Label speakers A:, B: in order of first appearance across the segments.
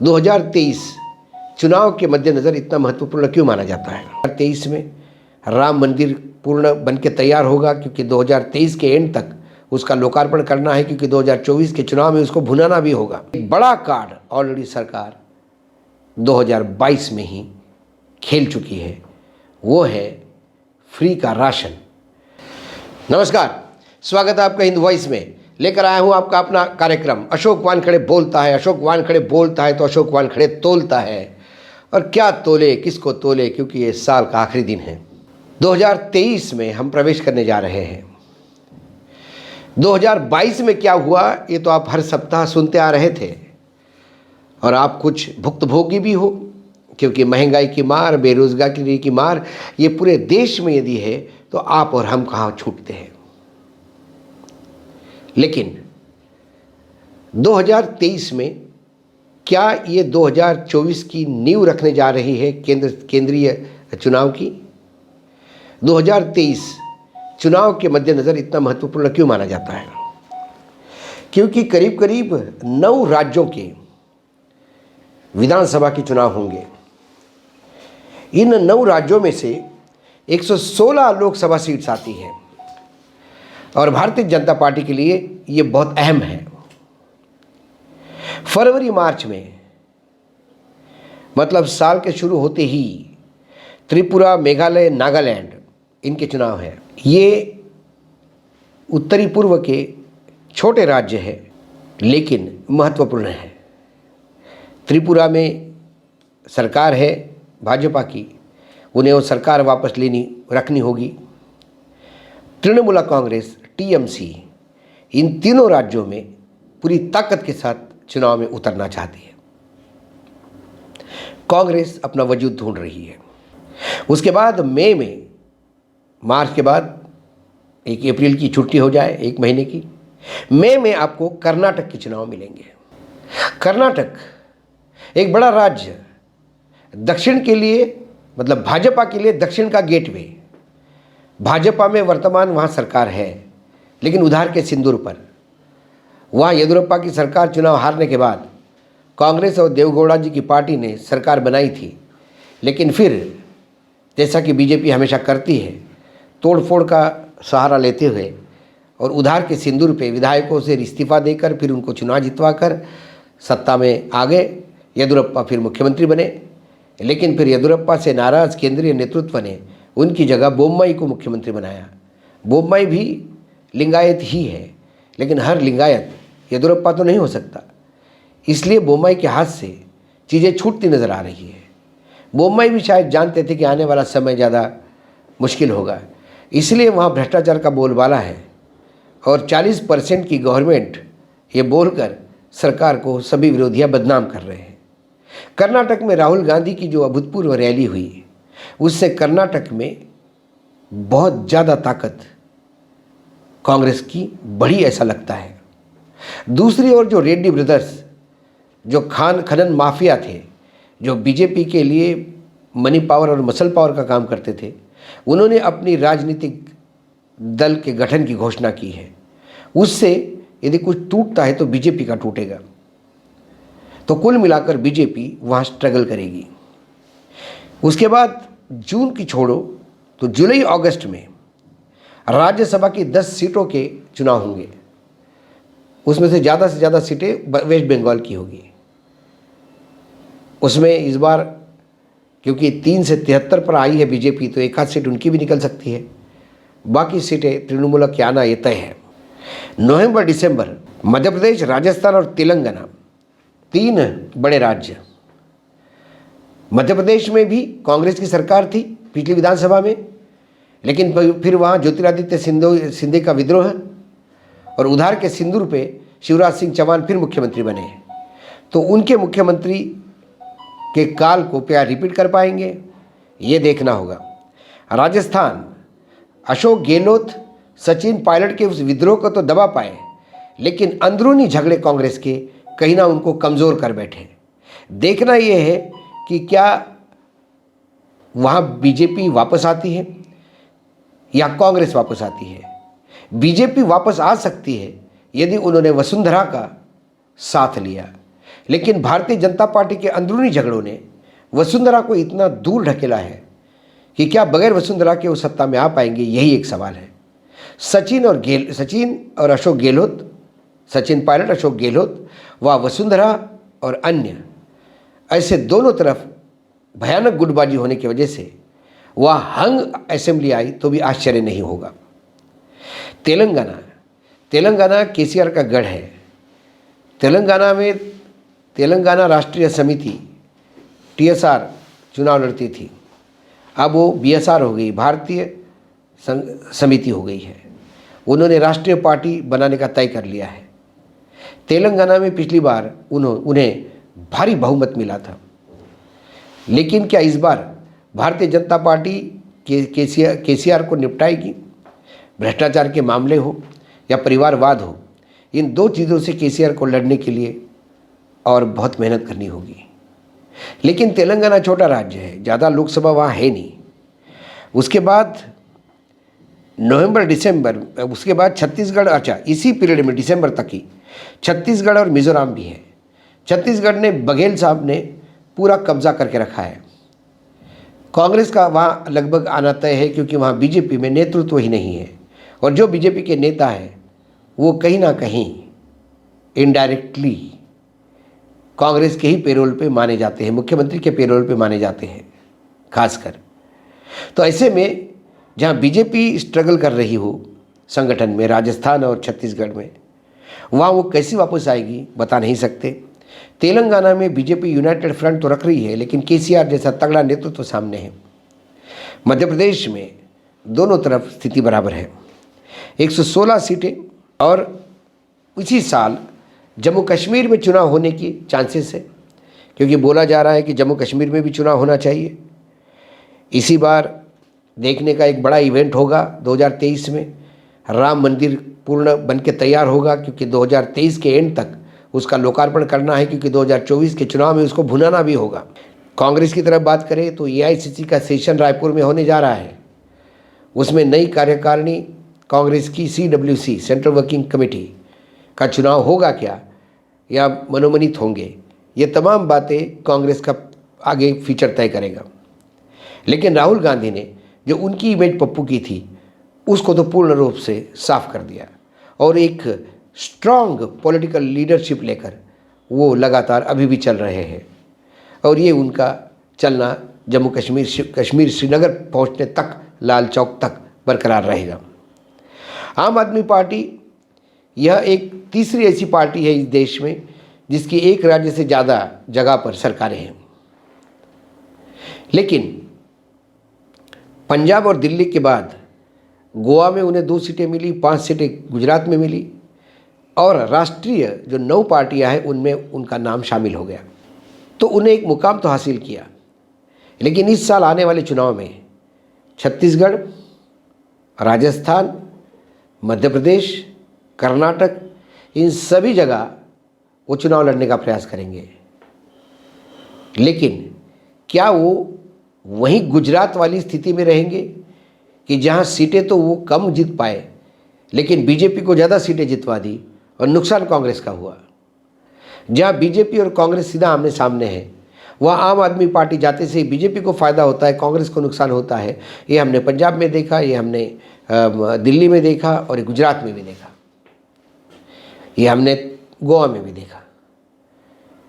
A: 2023 चुनाव के मद्देनज़र इतना महत्वपूर्ण क्यों माना जाता है? 2023 में राम मंदिर पूर्ण बन के तैयार होगा क्योंकि 2023 के एंड तक उसका लोकार्पण करना है, क्योंकि 2024 के चुनाव में उसको भुनाना भी होगा। एक बड़ा कार्ड ऑलरेडी सरकार 2022 में ही खेल चुकी है, वो है फ्री का राशन। नमस्कार, स्वागत है आपका हिंदू वॉइस में। लेकर आया हूं आपका अपना कार्यक्रम अशोक वानखेड़े बोलता है। अशोक वानखेड़े बोलता है तो अशोक वानखेड़े तोलता है, और क्या तोले, किसको तोले, क्योंकि ये साल का आखिरी दिन है। 2023 में हम प्रवेश करने जा रहे हैं। 2022 में क्या हुआ ये तो आप हर सप्ताह सुनते आ रहे थे, और आप कुछ भुक्तभोगी भी हो, क्योंकि महंगाई की मार, बेरोजगारी की मार ये पूरे देश में यदि है तो आप और हम कहाँ छूटते हैं। लेकिन 2023 में क्या ये 2024 की नींव रखने जा रही है केंद्रीय चुनाव की? 2023 चुनाव के मद्देनज़र इतना महत्वपूर्ण क्यों माना जाता है? क्योंकि करीब करीब 9 राज्यों के विधानसभा के चुनाव होंगे। इन 9 राज्यों में से 116 लोकसभा सीट्स आती है, और भारतीय जनता पार्टी के लिए ये बहुत अहम है। फरवरी मार्च में, मतलब साल के शुरू होते ही, त्रिपुरा, मेघालय, नागालैंड इनके चुनाव हैं। ये उत्तरी पूर्व के छोटे राज्य हैं, लेकिन महत्वपूर्ण है। त्रिपुरा में सरकार है भाजपा की, उन्हें वो सरकार वापस रखनी होगी। तृणमूल कांग्रेस, टीएमसी, इन तीनों राज्यों में पूरी ताकत के साथ चुनाव में उतरना चाहती है। कांग्रेस अपना वजूद ढूंढ रही है। उसके बाद मई में, मार्च के बाद 1 अप्रैल की छुट्टी हो जाए 1 महीने की, मई में आपको कर्नाटक के चुनाव मिलेंगे। कर्नाटक एक बड़ा राज्य, दक्षिण के लिए, मतलब भाजपा के लिए दक्षिण का गेटवे। भाजपा में वर्तमान वहाँ सरकार है, लेकिन उधार के सिंदूर पर। वहाँ येदियुरप्पा की सरकार चुनाव हारने के बाद कांग्रेस और देवेगौड़ा जी की पार्टी ने सरकार बनाई थी, लेकिन फिर जैसा कि बीजेपी हमेशा करती है, तोड़फोड़ का सहारा लेते हुए और उधार के सिंदूर पे विधायकों से इस्तीफा देकर फिर उनको चुनाव जितवा कर सत्ता में आ गए। येदियुरप्पा फिर मुख्यमंत्री बने, लेकिन फिर येदियुरप्पा से नाराज़ केंद्रीय नेतृत्व ने उनकी जगह बोम्मई को मुख्यमंत्री बनाया। बोम्मई भी लिंगायत ही है, लेकिन हर लिंगायत येदियुरप्पा तो नहीं हो सकता, इसलिए बोम्मई के हाथ से चीज़ें छूटती नज़र आ रही है। बोम्मई भी शायद जानते थे कि आने वाला समय ज़्यादा मुश्किल होगा, इसलिए वहाँ भ्रष्टाचार का बोलबाला है, और 40% की गवर्नमेंट ये बोलकर सरकार को सभी विरोधियाँ बदनाम कर रहे हैं। कर्नाटक में राहुल गांधी की जो अभूतपूर्व रैली हुई, उससे कर्नाटक में बहुत ज़्यादा ताकत कांग्रेस की बढ़ी, ऐसा लगता है। दूसरी ओर जो रेड्डी ब्रदर्स, जो खनन माफिया थे, जो बीजेपी के लिए मनी पावर और मसल पावर का काम करते थे, उन्होंने अपनी राजनीतिक दल के गठन की घोषणा की है। उससे यदि कुछ टूटता है तो बीजेपी का टूटेगा। तो कुल मिलाकर बीजेपी वहाँ स्ट्रगल करेगी। उसके बाद जून की छोड़ो तो जुलाई अगस्त में राज्यसभा की 10 सीटों के चुनाव होंगे। उसमें से ज़्यादा सीटें वेस्ट बंगाल की होगी। उसमें इस बार क्योंकि 3 से 73 पर आई है बीजेपी, तो 1 आध सीट उनकी भी निकल सकती है। बाकी सीटें तृणमूल के आना ये तय है। नवंबर दिसंबर मध्य प्रदेश, राजस्थान और तेलंगाना 3 बड़े राज्य। मध्य प्रदेश में भी कांग्रेस की सरकार थी पिछली विधानसभा में, लेकिन फिर वहाँ ज्योतिरादित्य सिंधिया का विद्रोह, और उधार के सिंदूर पे शिवराज सिंह चौहान फिर मुख्यमंत्री बने। तो उनके मुख्यमंत्री के काल को क्या रिपीट कर पाएंगे, ये देखना होगा। राजस्थान, अशोक गहलोत, सचिन पायलट के उस विद्रोह को तो दबा पाए, लेकिन अंदरूनी झगड़े कांग्रेस के कहीं ना उनको कमज़ोर कर बैठे। देखना ये है कि क्या वहाँ बीजेपी वापस आती है या कांग्रेस वापस आती है। बीजेपी वापस आ सकती है यदि उन्होंने वसुंधरा का साथ लिया, लेकिन भारतीय जनता पार्टी के अंदरूनी झगड़ों ने वसुंधरा को इतना दूर ढकेला है कि क्या बगैर वसुंधरा के वो सत्ता में आ पाएंगे, यही एक सवाल है। सचिन और अशोक गहलोत, सचिन पायलट, अशोक गहलोत व वसुंधरा और अन्य ऐसे दोनों तरफ भयानक गुटबाजी होने की वजह से वह हंग असेंबली आई तो भी आश्चर्य नहीं होगा। तेलंगाना केसीआर का गढ़ है। तेलंगाना में तेलंगाना राष्ट्रीय समिति TSR चुनाव लड़ती थी, अब वो BSR हो गई, भारतीय समिति हो गई है। उन्होंने राष्ट्रीय पार्टी बनाने का तय कर लिया है। तेलंगाना में पिछली बार उन्हें भारी बहुमत मिला था, लेकिन क्या इस बार भारतीय जनता पार्टी केसीआर को निपटाएगी? भ्रष्टाचार के मामले हो या परिवारवाद हो, इन दो चीज़ों से केसीआर को लड़ने के लिए और बहुत मेहनत करनी होगी। लेकिन तेलंगाना छोटा राज्य है, ज़्यादा लोकसभा वहाँ है नहीं। उसके बाद नवंबर दिसंबर, उसके बाद छत्तीसगढ़, अच्छा इसी पीरियड में दिसंबर तक ही छत्तीसगढ़ और मिजोरम भी है। छत्तीसगढ़ ने बघेल साहब ने पूरा कब्जा करके रखा है। कांग्रेस का वहाँ लगभग आना तय है, क्योंकि वहाँ बीजेपी में नेतृत्व ही नहीं है, और जो बीजेपी के नेता हैं वो कहीं ना कहीं इनडायरेक्टली कांग्रेस के ही पेरोल पे माने जाते हैं, मुख्यमंत्री के पेरोल पे माने जाते हैं खासकर। तो ऐसे में जहाँ बीजेपी स्ट्रगल कर रही हो संगठन में, राजस्थान और छत्तीसगढ़ में, वहाँ वो कैसे वापस आएगी बता नहीं सकते। तेलंगाना में बीजेपी यूनाइटेड फ्रंट तो रख रही है, लेकिन केसीआर जैसा तगड़ा नेतृत्व तो सामने है। मध्य प्रदेश में दोनों तरफ स्थिति बराबर है, 116 सीटें, और इसी साल जम्मू कश्मीर में चुनाव होने की चांसेस है, क्योंकि बोला जा रहा है कि जम्मू कश्मीर में भी चुनाव होना चाहिए। इसी बार देखने का एक बड़ा इवेंट होगा 2023 में। राम मंदिर पूर्ण बन के तैयार होगा, क्योंकि 2023 के एंड तक उसका लोकार्पण करना है, क्योंकि 2024 के चुनाव में उसको भुनाना भी होगा। कांग्रेस की तरफ बात करें तो AICC का सेशन रायपुर में होने जा रहा है। उसमें नई कार्यकारिणी कांग्रेस की CWC सेंट्रल वर्किंग कमेटी का चुनाव होगा क्या, या मनोमनीत होंगे, ये तमाम बातें कांग्रेस का आगे फीचर तय करेगा। लेकिन राहुल गांधी ने जो उनकी इमेज पप्पू की थी, उसको तो पूर्ण रूप से साफ कर दिया, और एक स्ट्रॉन्ग पॉलिटिकल लीडरशिप लेकर वो लगातार अभी भी चल रहे हैं, और ये उनका चलना जम्मू कश्मीर श्रीनगर पहुंचने तक, लाल चौक तक बरकरार रहेगा। आम आदमी पार्टी यह एक तीसरी ऐसी पार्टी है इस देश में जिसकी एक राज्य से ज़्यादा जगह पर सरकारें हैं। लेकिन पंजाब और दिल्ली के बाद गोवा में उन्हें 2 सीटें मिली, 5 सीटें गुजरात में मिली, और राष्ट्रीय जो 9 पार्टियां हैं उनमें उनका नाम शामिल हो गया। तो उन्हें एक मुकाम तो हासिल किया। लेकिन इस साल आने वाले चुनाव में छत्तीसगढ़, राजस्थान, मध्य प्रदेश, कर्नाटक, इन सभी जगह वो चुनाव लड़ने का प्रयास करेंगे। लेकिन क्या वो वहीं गुजरात वाली स्थिति में रहेंगे कि जहां सीटें तो वो कम जीत पाए, लेकिन बीजेपी को ज़्यादा सीटें जितवा दी और नुकसान कांग्रेस का हुआ? जहां बीजेपी और कांग्रेस सीधा आमने सामने है, वहाँ आम आदमी पार्टी जाते से बीजेपी को फ़ायदा होता है, कांग्रेस को नुकसान होता है। ये हमने पंजाब में देखा, ये हमने दिल्ली में देखा, और ये गुजरात में भी देखा, ये हमने गोवा में भी देखा।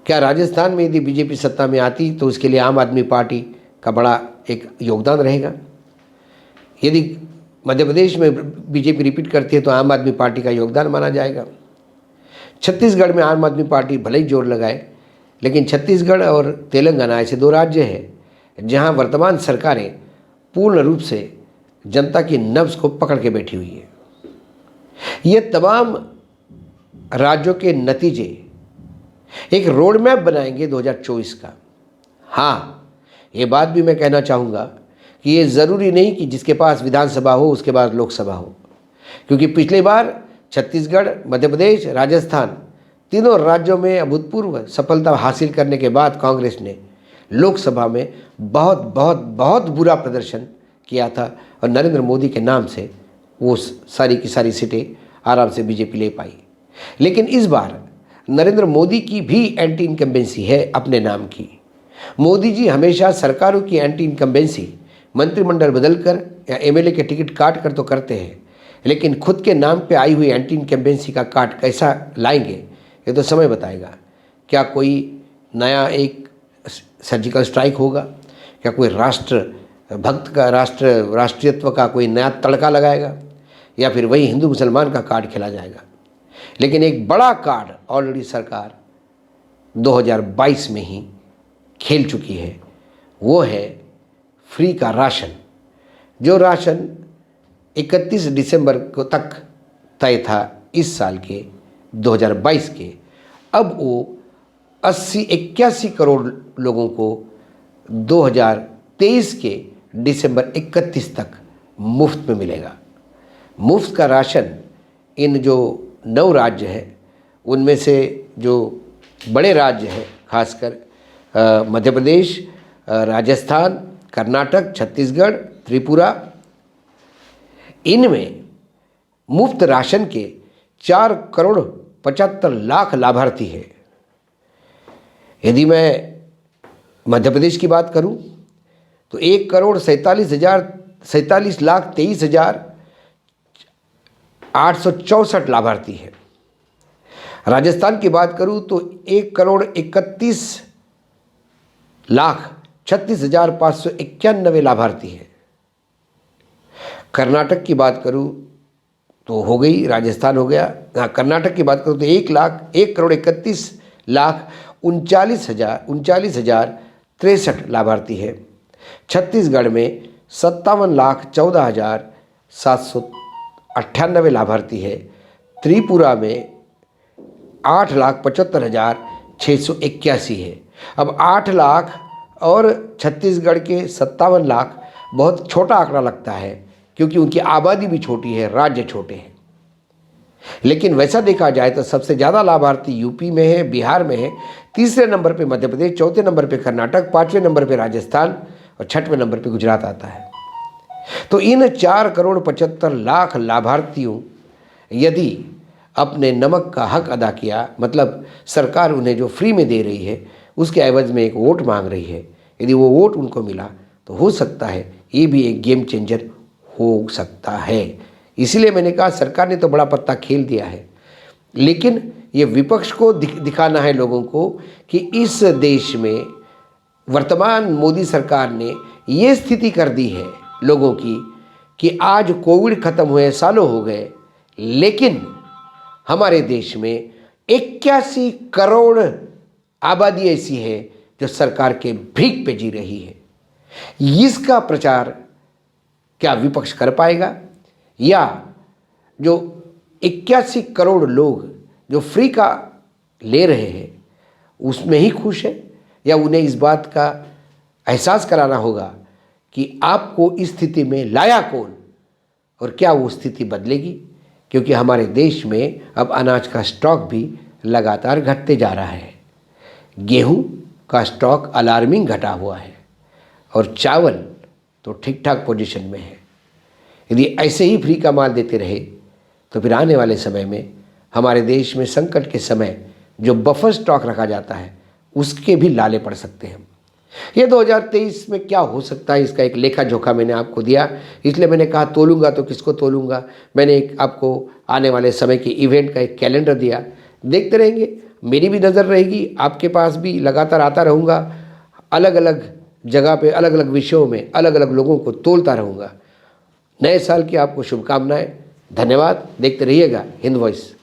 A: क्या राजस्थान में यदि बीजेपी सत्ता में आती तो उसके लिए आम आदमी पार्टी का बड़ा एक योगदान रहेगा? यदि मध्य प्रदेश में बीजेपी रिपीट करती है तो आम आदमी पार्टी का योगदान माना जाएगा। छत्तीसगढ़ में आम आदमी पार्टी भले ही जोर लगाए, लेकिन छत्तीसगढ़ और तेलंगाना ऐसे 2 राज्य हैं जहां वर्तमान सरकारें पूर्ण रूप से जनता की नब्ज़ को पकड़ के बैठी हुई है। ये तमाम राज्यों के नतीजे एक रोड मैप बनाएंगे 2024 का। हाँ, ये बात भी मैं कहना चाहूँगा कि ये ज़रूरी नहीं कि जिसके पास विधानसभा हो उसके पास लोकसभा हो, क्योंकि पिछली बार छत्तीसगढ़, मध्य प्रदेश, राजस्थान, तीनों राज्यों में अभूतपूर्व सफलता हासिल करने के बाद कांग्रेस ने लोकसभा में बहुत बहुत बहुत बुरा प्रदर्शन किया था, और नरेंद्र मोदी के नाम से वो सारी की सारी सीटें आराम से बीजेपी ले पाई। लेकिन इस बार नरेंद्र मोदी की भी एंटी इनकम्बेंसी है अपने नाम की। मोदी जी हमेशा सरकारों की एंटी इनकम्बेंसी मंत्रिमंडल बदलकर या एमएलए के टिकट काट कर तो करते हैं, लेकिन खुद के नाम पे आई हुई एंटी इनकम्बेंसी का काट कैसा लाएंगे ये तो समय बताएगा। क्या कोई नया एक सर्जिकल स्ट्राइक होगा? क्या कोई राष्ट्र भक्त का राष्ट्रीयत्व का कोई नया तड़का लगाएगा? या फिर वही हिंदू मुसलमान का कार्ड खेला जाएगा? लेकिन एक बड़ा कार्ड ऑलरेडी सरकार 2022 में ही खेल चुकी है, वो है फ्री का राशन। जो राशन 31 दिसंबर को तक तय था इस साल के 2022 के, अब वो 81 करोड़ लोगों को 2023 के दिसंबर 31 तक मुफ्त में मिलेगा। मुफ्त का राशन इन जो 9 राज्य हैं उनमें से जो बड़े राज्य हैं, खासकर मध्य प्रदेश, राजस्थान, कर्नाटक, छत्तीसगढ़, त्रिपुरा, इनमें मुफ्त राशन के 4 करोड़ 75 लाख लाभार्थी हैं। यदि मैं मध्य प्रदेश की बात करूं तो 1 करोड़ 47 लाख 23,864 लाभार्थी हैं। राजस्थान की बात करूं तो 1 करोड़ 31 लाख 36,591 लाभार्थी हैं। कर्नाटक की बात करूं तो हो गई, राजस्थान हो गया। हाँ, कर्नाटक की बात करूं तो 1 करोड़ 31 लाख 39,63 लाभार्थी है। छत्तीसगढ़ में 57 लाख 14,798 लाभार्थी है। त्रिपुरा में 8,75,681 है। अब 8 लाख और छत्तीसगढ़ के 57 लाख बहुत छोटा आंकड़ा लगता है, क्योंकि उनकी आबादी भी छोटी है, राज्य छोटे हैं। लेकिन वैसा देखा जाए तो सबसे ज़्यादा लाभार्थी यूपी में है, बिहार में है, तीसरे नंबर पे मध्य प्रदेश, चौथे नंबर पे कर्नाटक, 5वें नंबर पे राजस्थान और 6वें नंबर पे गुजरात आता है। तो इन 4 करोड़ 75 लाख लाभार्थियों यदि अपने नमक का हक अदा किया, मतलब सरकार उन्हें जो फ्री में दे रही है उसके एवज में एक वोट मांग रही है, यदि वो वोट उनको मिला तो हो सकता है ये भी एक गेम चेंजर हो सकता है। इसीलिए मैंने कहा सरकार ने तो बड़ा पत्ता खेल दिया है, लेकिन ये विपक्ष को दिखाना है लोगों को कि इस देश में वर्तमान मोदी सरकार ने ये स्थिति कर दी है लोगों की कि आज कोविड खत्म हुए सालों हो गए, लेकिन हमारे देश में 81 करोड़ आबादी ऐसी है जो सरकार के भीख पे जी रही है। इसका प्रचार क्या विपक्ष कर पाएगा, या जो 81 करोड़ लोग जो फ्री का ले रहे हैं उसमें ही खुश है, या उन्हें इस बात का एहसास कराना होगा कि आपको इस स्थिति में लाया कौन और क्या वो स्थिति बदलेगी? क्योंकि हमारे देश में अब अनाज का स्टॉक भी लगातार घटते जा रहा है। गेहूं का स्टॉक अलार्मिंग घटा हुआ है और चावल तो ठीक ठाक पोजीशन में है। यदि ऐसे ही फ्री का माल देते रहे तो फिर आने वाले समय में हमारे देश में संकट के समय जो बफर स्टॉक रखा जाता है उसके भी लाले पड़ सकते हैं। ये 2023 में क्या हो सकता है इसका एक लेखा जोखा मैंने आपको दिया, इसलिए मैंने कहा तोलूंगा तो किसको तोलूंगा। मैंने एक आपको आने वाले समय के इवेंट का एक कैलेंडर दिया, देखते रहेंगे, मेरी भी नज़र रहेगी, आपके पास भी लगातार आता रहूँगा, अलग अलग जगह पे अलग अलग विषयों में अलग अलग लोगों को तोलता रहूँगा। नए साल की आपको शुभकामनाएं, धन्यवाद। देखते रहिएगा हिंद वॉइस।